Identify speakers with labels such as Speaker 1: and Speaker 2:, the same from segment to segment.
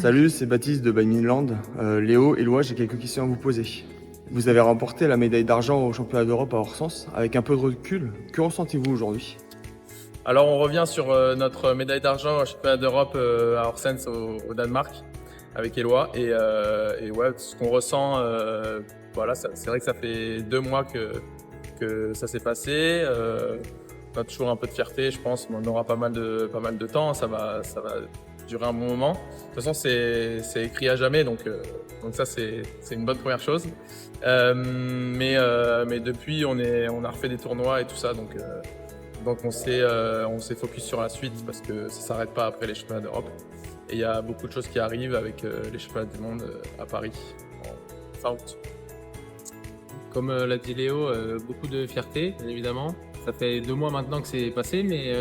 Speaker 1: Salut, c'est Baptiste de Badminland. Léo, Éloi, j'ai quelques questions à vous poser. Vous avez remporté la médaille d'argent au championnat d'Europe à Horsens. Avec un peu de recul, que ressentez-vous aujourd'hui?
Speaker 2: Alors on revient sur notre médaille d'argent au championnat d'Europe à Horsens au Danemark avec Éloi et ouais, ce qu'on ressent, voilà, c'est vrai que ça fait 2 mois que ça s'est passé. On a toujours un peu de fierté, je pense, mais on aura pas mal de temps, ça va durer un bon moment. De toute façon, c'est écrit à jamais, donc ça c'est une bonne première chose. Mais depuis on a refait des tournois et tout ça, donc on s'est focus sur la suite parce que ça s'arrête pas après les championnats d'Europe. Et il y a beaucoup de choses qui arrivent avec les championnats du monde à Paris en fin août.
Speaker 3: Comme l'a dit Léo, beaucoup de fierté, bien évidemment. Ça fait 2 mois maintenant que c'est passé, mais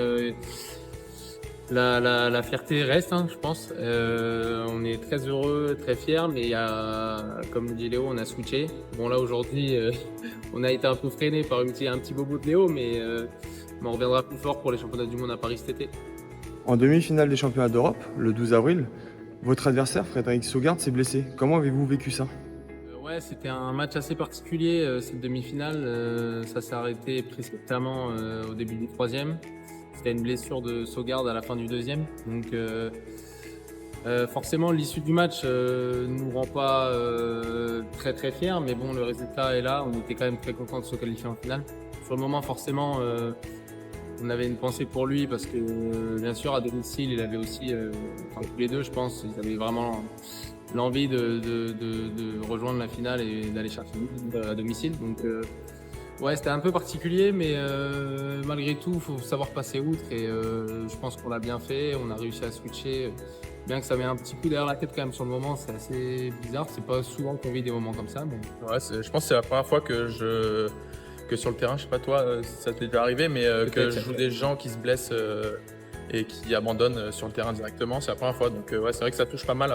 Speaker 3: la fierté reste, hein, je pense. On est très heureux, très fiers, mais comme le dit Léo, on a switché. Bon là aujourd'hui, on a été un peu freiné par un petit bobo de Léo, mais on reviendra plus fort pour les championnats du monde à Paris cet été.
Speaker 1: En demi-finale des championnats d'Europe, le 12 avril, votre adversaire, Frédéric Saugaard, s'est blessé. Comment avez-vous vécu ça?
Speaker 3: Ouais, c'était un match assez particulier, cette demi-finale. Ça s'est arrêté précipitamment au début du troisième. C'était une blessure de Saugaard à la fin du deuxième. Donc forcément, l'issue du match nous rend pas très très fiers, mais bon, le résultat est là. On était quand même très contents de se qualifier en finale. Sur le moment, forcément, on avait une pensée pour lui parce que, bien sûr, à domicile, il avait aussi, enfin tous les deux, je pense, ils avaient vraiment l'envie de rejoindre la finale et d'aller chercher à domicile. Donc, ouais, c'était un peu particulier, mais malgré tout, il faut savoir passer outre et je pense qu'on l'a bien fait. On a réussi à switcher, bien que ça met un petit coup derrière la tête quand même sur le moment. C'est assez bizarre. C'est pas souvent qu'on vit des moments comme ça. Mais...
Speaker 2: Ouais, je pense que c'est la première fois que sur le terrain, je sais pas toi, ça t'est déjà arrivé, mais que je joue des gens qui se blessent et qui abandonnent sur le terrain directement. C'est la première fois, donc ouais, c'est vrai que ça touche pas mal.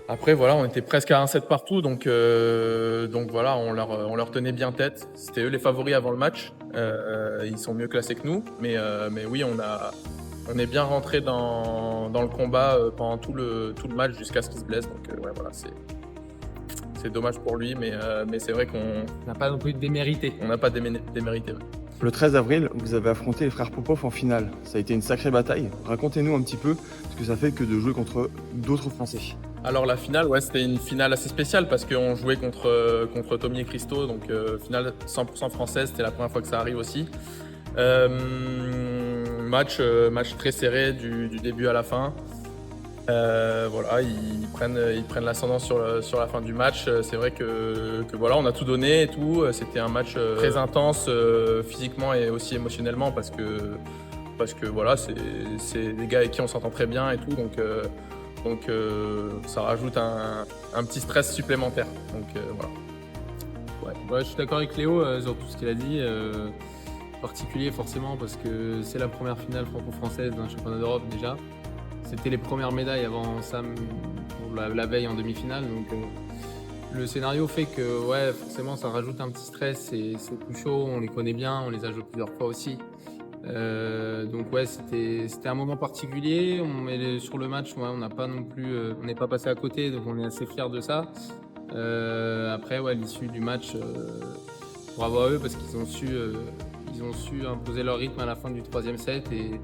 Speaker 2: Après, voilà, on était presque à 1-7 partout, donc voilà, on leur tenait bien tête. C'était eux les favoris avant le match. Ils sont mieux classés que nous, mais oui, on est bien rentré dans le combat pendant tout le match jusqu'à ce qu'ils se blessent. Donc ouais, voilà, c'est dommage pour lui, mais c'est vrai qu'on
Speaker 3: n'a pas non plus démérité.
Speaker 2: On n'a pas démérité. Ouais.
Speaker 1: Le 13 avril, vous avez affronté les frères Popov en finale. Ça a été une sacrée bataille. Racontez-nous un petit peu ce que ça fait que de jouer contre d'autres Français.
Speaker 2: Alors la finale, ouais, c'était une finale assez spéciale parce qu'on jouait contre Tommy et Christo, donc finale 100% française, c'était la première fois que ça arrive aussi. Match très serré du début à la fin. Voilà, ils prennent l'ascendant sur la fin du match. C'est vrai que voilà, on a tout donné et tout. C'était un match très intense physiquement et aussi émotionnellement parce que voilà, c'est des gars avec qui on s'entend très bien et tout. Donc ça rajoute un petit stress supplémentaire. Donc voilà.
Speaker 3: Ouais, je suis d'accord avec Léo sur tout ce qu'il a dit. Particulier forcément parce que c'est la première finale franco-française d'un championnat d'Europe déjà. C'était les premières médailles avant Sam pour la veille en demi-finale. Donc le scénario fait que ouais, forcément ça rajoute un petit stress et c'est plus chaud. On les connaît bien, on les a joués plusieurs fois aussi. Donc ouais, c'était un moment particulier. Sur le match, ouais, on n'a pas non plus, on n'est pas passé à côté, donc on est assez fiers de ça. Après, ouais, l'issue du match, bravo à eux parce qu'ils ont su imposer leur rythme à la fin du troisième set et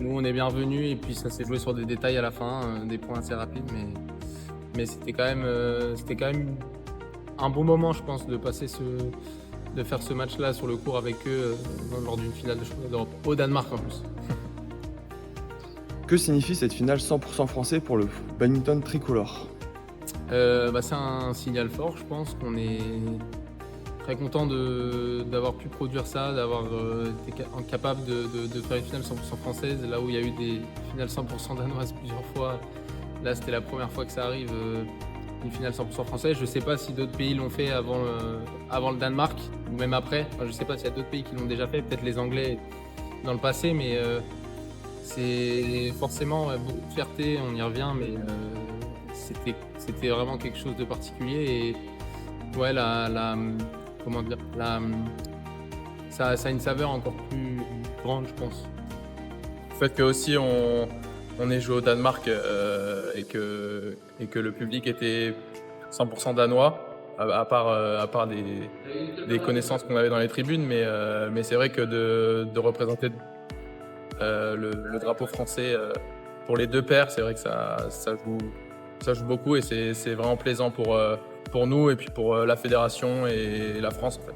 Speaker 3: nous on est bien revenus et puis ça s'est joué sur des détails à la fin, des points assez rapides, mais c'était quand même un bon moment, je pense, de faire ce match-là sur le court avec eux lors d'une finale de championnat d'Europe au Danemark en plus.
Speaker 1: Que signifie cette finale 100% français pour le badminton tricolore?
Speaker 3: C'est un signal fort, je pense qu'on est très content d'avoir pu produire ça, d'avoir été capable de faire une finale 100% française, là où il y a eu des finales 100% danoises plusieurs fois. Là, c'était la première fois que ça arrive, une finale 100% française. Je ne sais pas si d'autres pays l'ont fait avant le Danemark, ou même après. Enfin, je ne sais pas s'il y a d'autres pays qui l'ont déjà fait, peut-être les Anglais dans le passé, mais c'est forcément beaucoup de fierté, on y revient, mais c'était vraiment quelque chose de particulier. Et ouais, comment dire, ça a une saveur encore plus grande, je pense.
Speaker 2: Le fait que aussi on ait joué au Danemark et que le public était 100% danois, à part des connaissances qu'on avait dans les tribunes, mais c'est vrai que de représenter le drapeau français pour les deux paires, c'est vrai que ça joue beaucoup et c'est vraiment plaisant pour nous et puis pour la fédération et la France en fait.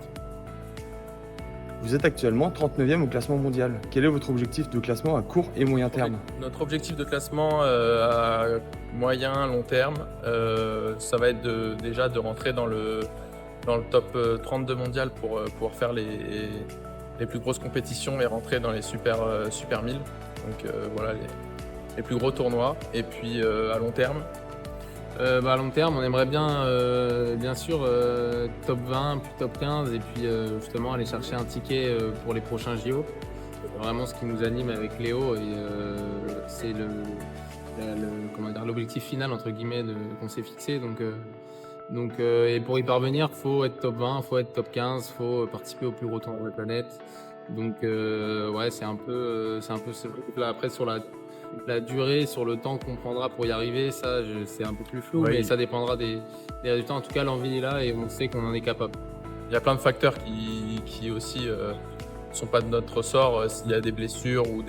Speaker 1: Vous êtes actuellement 39e au classement mondial. Quel est votre objectif de classement à court et moyen terme?
Speaker 2: Notre objectif de classement à moyen, long terme, ça va être déjà de rentrer dans le top 32 mondial pour pouvoir faire les plus grosses compétitions et rentrer dans les super 1000. Donc voilà les plus gros tournois. Et puis à long terme,
Speaker 3: à long terme, on aimerait bien sûr top 20, puis top 15 et puis justement aller chercher un ticket pour les prochains JO. C'est vraiment ce qui nous anime avec Léo et c'est l'objectif final entre guillemets qu'on s'est fixé. Donc, et pour y parvenir, faut être top 20, faut être top 15, faut participer au plus gros tournoi de la planète. Donc ouais, c'est un peu ce truc-là. Après sur la durée, sur le temps qu'on prendra pour y arriver, ça c'est un peu plus flou,
Speaker 2: Oui.
Speaker 3: mais ça dépendra des résultats. En tout cas, l'envie est là et on sait qu'on en est capable.
Speaker 2: il y a plein de facteurs qui aussi sont pas de notre ressort. S'il y a des blessures ou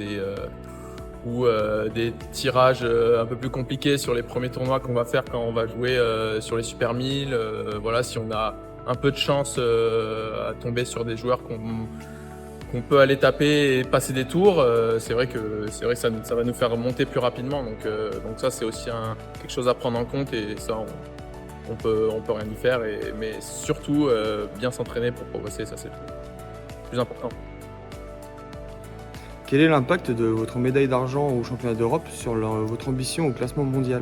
Speaker 2: des tirages un peu plus compliqués sur les premiers tournois qu'on va faire quand on va jouer sur les Super 1000. Voilà, si on a un peu de chance à tomber sur des joueurs qu'on peut aller taper et passer des tours, c'est vrai que ça va nous faire monter plus rapidement. Donc ça, c'est aussi quelque chose à prendre en compte et ça, on peut rien y faire. Mais surtout, bien s'entraîner pour progresser, ça c'est le plus important.
Speaker 1: Quel est l'impact de votre médaille d'argent au championnat d'Europe sur votre ambition au classement mondial?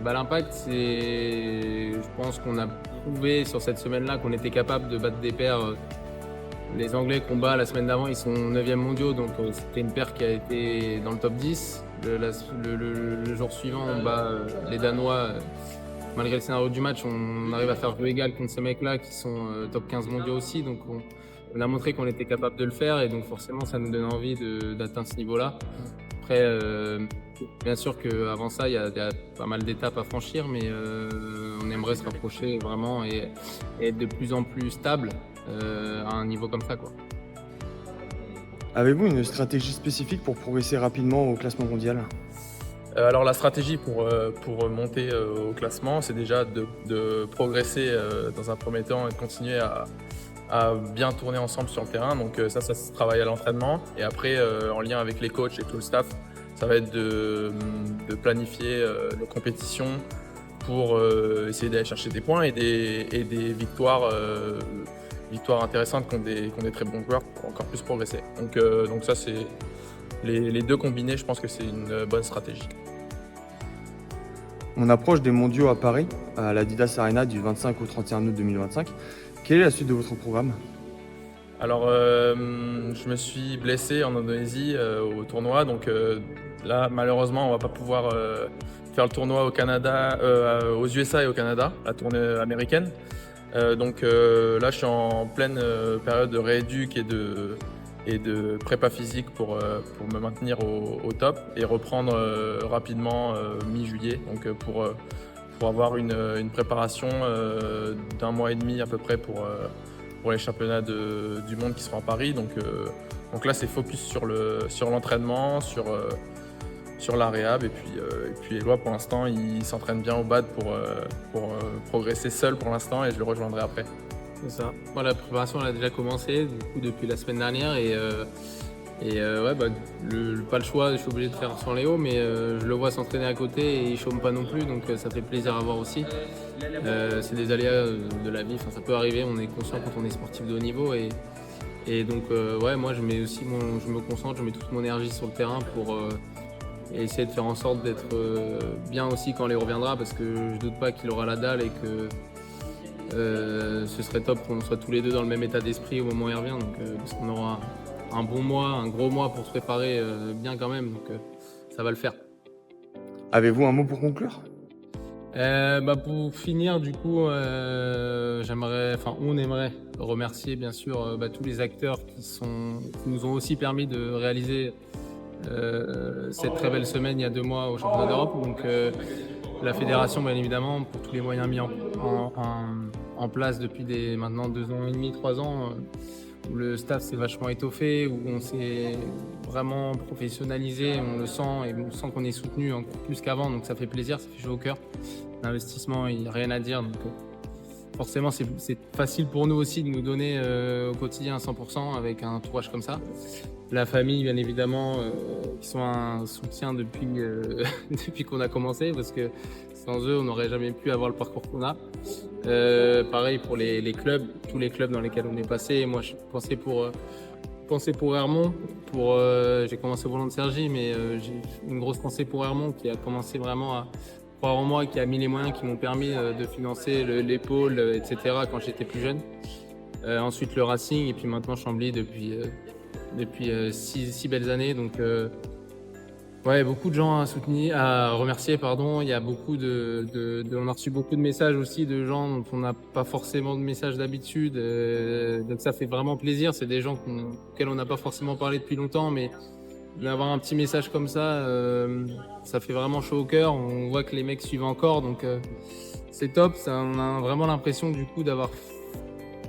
Speaker 3: L'impact, je pense qu'on a prouvé sur cette semaine-là qu'on était capable de battre des paires. Les Anglais qu'on bat la semaine d'avant, ils sont 9e mondiaux, donc c'était une paire qui a été dans le top 10. Le jour suivant, on bat les Danois. Malgré le scénario du match, on arrive à faire jeu égal contre ces mecs-là qui sont top 15 mondiaux aussi. Donc on a montré qu'on était capable de le faire et donc forcément ça nous donne envie d'atteindre ce niveau-là. Après, bien sûr qu'avant ça, il y a pas mal d'étapes à franchir, mais on aimerait se rapprocher vraiment et être de plus en plus stable à un niveau comme ça, quoi.
Speaker 1: Avez-vous une stratégie spécifique pour progresser rapidement au classement mondial?
Speaker 2: Alors la stratégie pour monter au classement, c'est déjà de progresser dans un premier temps et de continuer à bien tourner ensemble sur le terrain. Donc ça se travaille à l'entraînement. Et après, en lien avec les coachs et tout le staff, ça va être de planifier nos compétitions pour essayer d'aller chercher des points et des victoires intéressantes contre des très bons joueurs pour encore plus progresser. Donc ça, c'est les deux combinés, je pense que c'est une bonne stratégie.
Speaker 1: On approche des mondiaux à Paris, à l'Adidas Arena du 25 au 31 août 2025. Quelle est la suite de votre programme?
Speaker 2: Alors, je me suis blessé en Indonésie au tournoi, donc là, malheureusement, on va pas pouvoir faire le tournoi au Canada, aux USA et au Canada, la tournée américaine. Donc là, je suis en pleine période de rééduc et de prépa physique pour me maintenir au top et reprendre rapidement mi-juillet. Donc pour avoir une préparation d'1 mois et demi à peu près pour les championnats du monde qui seront à Paris. Donc là, c'est focus sur l'entraînement, sur la réhab. Et puis Éloi, pour l'instant, il s'entraîne bien au BAD pour progresser seul pour l'instant et je le rejoindrai après.
Speaker 3: C'est ça. Moi, la préparation elle a déjà commencé du coup, depuis la semaine dernière pas le choix, je suis obligé de faire sans Léo, mais je le vois s'entraîner à côté et il chôme pas non plus, donc ça fait plaisir à voir aussi. C'est des aléas de la vie, ça peut arriver, on est conscient quand on est sportif de haut niveau et donc moi je me concentre, je mets toute mon énergie sur le terrain pour essayer de faire en sorte d'être bien aussi quand Léo reviendra, parce que je doute pas qu'il aura la dalle et que ce serait top qu'on soit tous les deux dans le même état d'esprit au moment où il revient, parce qu'on aura un bon mois, un gros mois pour se préparer bien quand même, donc ça va le faire.
Speaker 1: Avez-vous un mot pour conclure?
Speaker 3: Pour finir, du coup, on aimerait remercier bien sûr tous les acteurs qui nous ont aussi permis de réaliser cette très belle semaine il y a 2 mois au championnat d'Europe. Donc la fédération, bien évidemment, pour tous les moyens mis en place depuis maintenant 2 ans et demi, 3 ans, où le staff s'est vachement étoffé, où on s'est vraiment professionnalisé, on le sent et on sent qu'on est soutenu encore plus qu'avant, donc ça fait plaisir, ça fait chaud au cœur. L'investissement, il n'y a rien à dire, donc forcément c'est facile pour nous aussi de nous donner au quotidien à 100% avec un entourage comme ça. La famille, bien évidemment, qui sont un soutien depuis, depuis qu'on a commencé, parce que sans eux, on n'aurait jamais pu avoir le parcours qu'on a. Pareil pour les clubs, tous les clubs dans lesquels on est passé. Moi, je pensais pour Hermont. J'ai commencé au volant de Cergy, mais j'ai une grosse pensée pour Hermont qui a commencé vraiment à croire en moi, qui a mis les moyens qui m'ont permis de financer les pôles, etc. quand j'étais plus jeune. Ensuite, le Racing et puis maintenant Chambly depuis 6 belles années. Donc, ouais, beaucoup de gens à remercier, pardon. Il y a beaucoup on a reçu beaucoup de messages aussi de gens dont on n'a pas forcément de messages d'habitude. Donc ça fait vraiment plaisir. C'est des gens auxquels on n'a pas forcément parlé depuis longtemps, mais d'avoir un petit message comme ça, ça fait vraiment chaud au cœur. On voit que les mecs suivent encore, donc c'est top. On a vraiment l'impression du coup d'avoir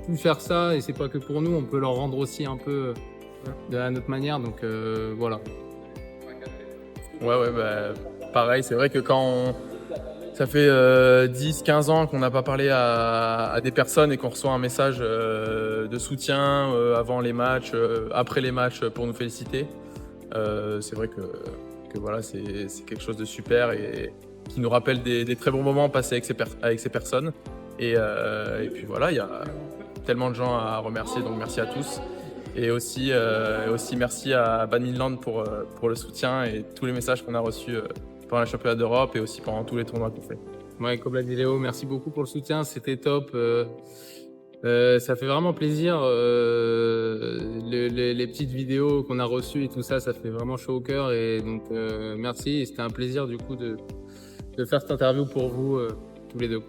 Speaker 3: pu faire ça, et c'est pas que pour nous. On peut leur rendre aussi un peu à notre manière. Donc voilà.
Speaker 2: Ouais, bah, pareil, c'est vrai que ça fait 10-15 ans qu'on n'a pas parlé à des personnes et qu'on reçoit un message de soutien avant les matchs, après les matchs pour nous féliciter. C'est vrai que voilà, c'est quelque chose de super et qui nous rappelle des très bons moments passés avec ces personnes. Et puis voilà, il y a tellement de gens à remercier, donc merci à tous. Et aussi merci à Van Middelland pour le soutien et tous les messages qu'on a reçus pendant le championnat d'Europe et aussi pendant tous les tournois qu'on fait.
Speaker 3: Ouais, comme l'a dit Léo, merci beaucoup pour le soutien, c'était top. Ça fait vraiment plaisir. Les petites vidéos qu'on a reçues et tout ça, ça fait vraiment chaud au cœur. Et donc merci, et c'était un plaisir du coup de faire cette interview pour vous tous les deux.